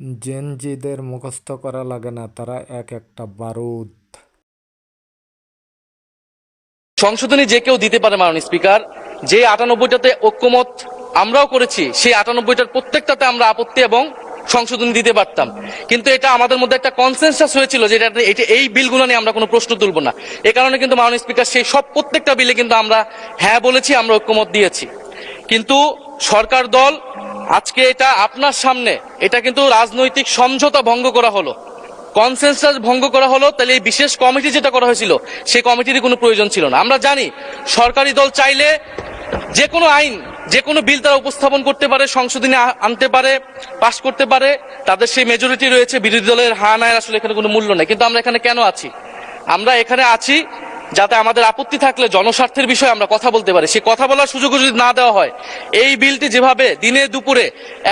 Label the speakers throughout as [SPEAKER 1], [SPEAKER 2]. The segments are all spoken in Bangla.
[SPEAKER 1] জেনজিদের মুখস্থ করা লাগে না, তারা এক একটা বারুদ।
[SPEAKER 2] সংশোধনী যে কেউ দিতে পারে মাননীয় স্পিকার। যে ৯৮টাতে ঐক্যমত আমরাও করেছি, সেই ৯৮টার প্রত্যেকটাতে আমরা আপত্তি এবং সংশোধনী দিতে পারতাম, কিন্তু এটা আমাদের মধ্যে একটা কনসেনসাস হয়েছিল যে এই বিলগুলো নিয়ে আমরা কোনো প্রশ্ন তুলব না। এই কারণে কিন্তু মাননীয় স্পিকার সেই সব প্রত্যেকটা বিলে কিন্তু আমরা হ্যাঁ বলেছি, আমরা ঐক্যমত দিয়েছি। কিন্তু সরকার দল আজকে এটা আপনার সামনে, এটা কিন্তু রাজনৈতিক সমঝোতা ভঙ্গ করা হলো, কনসেনসাস ভঙ্গ করা হলো। তাহলে এই বিশেষ কমিটি যেটা করা হয়েছিল, সেই কমিটির কোনো প্রয়োজন ছিল না। আমরা জানি সরকারি দল চাইলে যে কোনো আইন, যে কোনো বিল তারা উপস্থাপন করতে পারে, সংশোধনী আনতে পারে, পাশ করতে পারে, তাদের সেই মেজরিটি রয়েছে। বিরোধী দলের হা না আসলে এখানে কোনো মূল্য নেই। কিন্তু আমরা এখানে কেন আছি? আমরা এখানে আছি যাতে আমাদের আপত্তি থাকলে জনস্বার্থের বিষয়ে আমরা কথা বলতে পারি। সেই কথা বলার সুযোগ যদি না দেওয়া হয়, এই বিলটি যেভাবে দিনে দুপুরে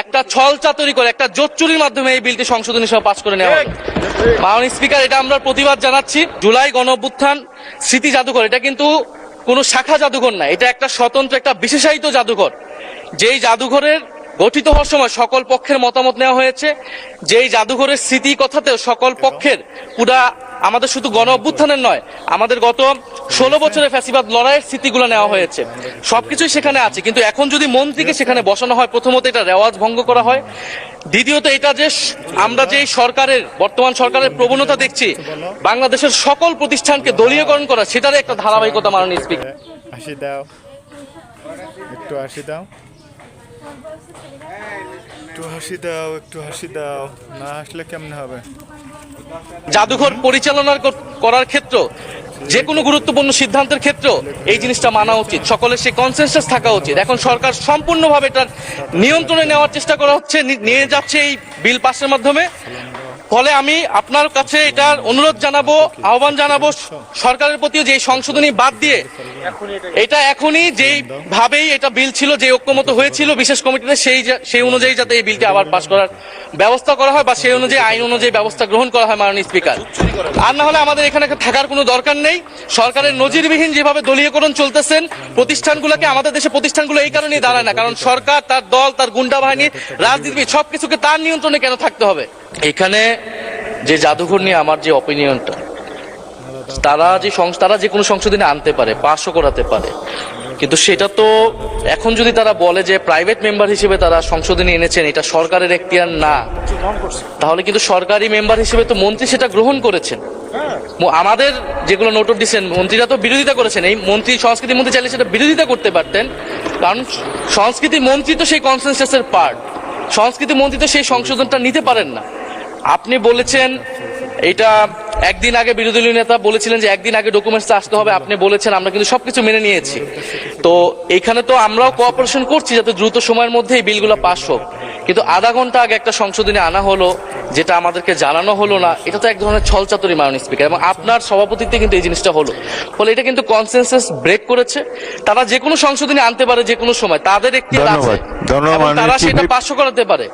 [SPEAKER 2] একটা ছল চাতুরি করে, একটা জোচ্চুরির মাধ্যমে এই বিলটি সংশোধনী সহ পাশ করে নেওয়া হয়। মাননীয় স্পিকার, এটা আমরা প্রতিবাদ জানাচ্ছি। জুলাই গণঅভ্যুত্থান স্মৃতি জাদুঘর এটা কিন্তু কোনো শাখা জাদুঘর না, এটা একটা স্বতন্ত্র, একটা বিশেষায়িত জাদুঘর। যেই জাদুঘরের গঠিত হওয়ার সময় সকল পক্ষের মতামত নেওয়া হয়েছে, যেই জাদুঘরের স্মৃতি কথাতেও সকল পক্ষের পুরা, আমাদের শুধু গণ অভ্যুত্থানের নয়, আমাদের গত ১৬ বছরের ফ্যাসিবাদ লড়াইয়ের স্মৃতিগুলো নেওয়া হয়েছে, সবকিছুই সেখানে আছে। কিন্তু এখন যদি মন্ত্রীকে সেখানে বসানো হয়, প্রথমত এটা রেওয়াজ ভঙ্গ করা হয়, দ্বিতীয়ত এটা যে আমরা যে সরকারের, বর্তমান সরকারের প্রবণতা দেখছি বাংলাদেশের সকল প্রতিষ্ঠানকে দলীয়করণ করা, সেটারই একটা ধারাবাহিকতা। মাননীয় স্পিকার,
[SPEAKER 1] হাসি দাও, একটু হাসি দাও, একটু হাসি দাও, একটু হাসি দাও, না হাসলে কেমনে হবে?
[SPEAKER 2] জাদুঘর পরিচালনা করার ক্ষেত্র, যে কোনো গুরুত্বপূর্ণ সিদ্ধান্তের ক্ষেত্র এই জিনিসটা মানা উচিত, সকলের সেই কনসেনসাস থাকা উচিত। এখন সরকার সম্পূর্ণভাবে এটার নিয়ন্ত্রণে নেওয়ার চেষ্টা করা হচ্ছে, নিয়ে যাচ্ছে এই বিল পাসের মাধ্যমে। ফলে আমি আপনার কাছে এটার অনুরোধ জানাবো, আহ্বান জানাবো সরকারের প্রতিও, যে এই সংশোধনী বাদ দিয়ে এটা এখনই যেই ভাবেই এটা বিল ছিল, যে ঐক্যমত হয়েছিল বিশেষ কমিটিতে, সেই অনুযায়ী যাতে এই বিলটি আবার পাস করার ব্যবস্থা করা হয়, বা সেই অনুযায়ী আইন অনুযায়ী ব্যবস্থা গ্রহণ করা হয় মাননীয় স্পিকার। আর না হলে আমাদের এখানে থাকার কোনো দরকার নেই। সরকারের নজিরবিহীন যেভাবে দলীয়করণ চলতেছেন প্রতিষ্ঠানগুলোকে, আমাদের দেশে প্রতিষ্ঠানগুলো এই কারণেই দাঁড়ায় না, কারণ সরকার, তার দল, তার গুন্ডা বাহিনী, রাজনীতিবিদ সবকিছুকে তার নিয়ন্ত্রণে কেন থাকতে হবে? এখানে যে জাদুঘর নিয়ে আমার যে অপিনিয়নটা, তারা যে কোনো সংশোধনী আনতে পারে, পাশও করাতে পারে, কিন্তু সেটা তো এখন যদি তারা বলে যে প্রাইভেট মেম্বার হিসেবে তারা সংশোধনী এনেছেন, এটা সরকারের এখতিয়ার না, তাহলে কিন্তু সরকারি মেম্বার হিসেবে তো মন্ত্রী সেটা গ্রহণ করেছেন। আমাদের যেগুলো নোট অফ ডিসেন্ট, মন্ত্রীরা তো বিরোধিতা করেছেন। এই মন্ত্রী, সংস্কৃতি মন্ত্রী চাইলে সেটা বিরোধিতা করতে পারতেন, কারণ সংস্কৃতি মন্ত্রী তো সেই কনসেনসাসের পার্ট। সংস্কৃতি মন্ত্রী তো সেই সংশোধনটা নিতে পারেন না। আপনি বলেছেন এটা একদিন আগে, বিরোধী দলীয় নেতা বলেছিলেন যে একদিন আগে ডকুমেন্টস আসতে হবে, আপনি বলেছেন, আমরা কিন্তু সবকিছু মেনে নিয়েছি। তো এখানে তো আমরাও কোঅপারেশন করছি যাতে দ্রুত সময়ের মধ্যে এই বিলগুলো পাস হোক, কিন্তু আধা ঘন্টা আগে একটা সংশোধনী আনা হলো, যেটা আমাদেরকে জানানো হলো না, এটা তো এক ধরনের ছলচাতুরি মাননীয় স্পিকার। এবং আপনার সভাপতিত্বে কিন্তু এই জিনিসটা হলো, ফলে এটা কিন্তু কনসেনসাস ব্রেক করেছে। তারা যে কোনো সংশোধনী আনতে পারে যে কোনো সময়, তাদের একটি আছে, তারা সেটা পাসও করাতে পারে।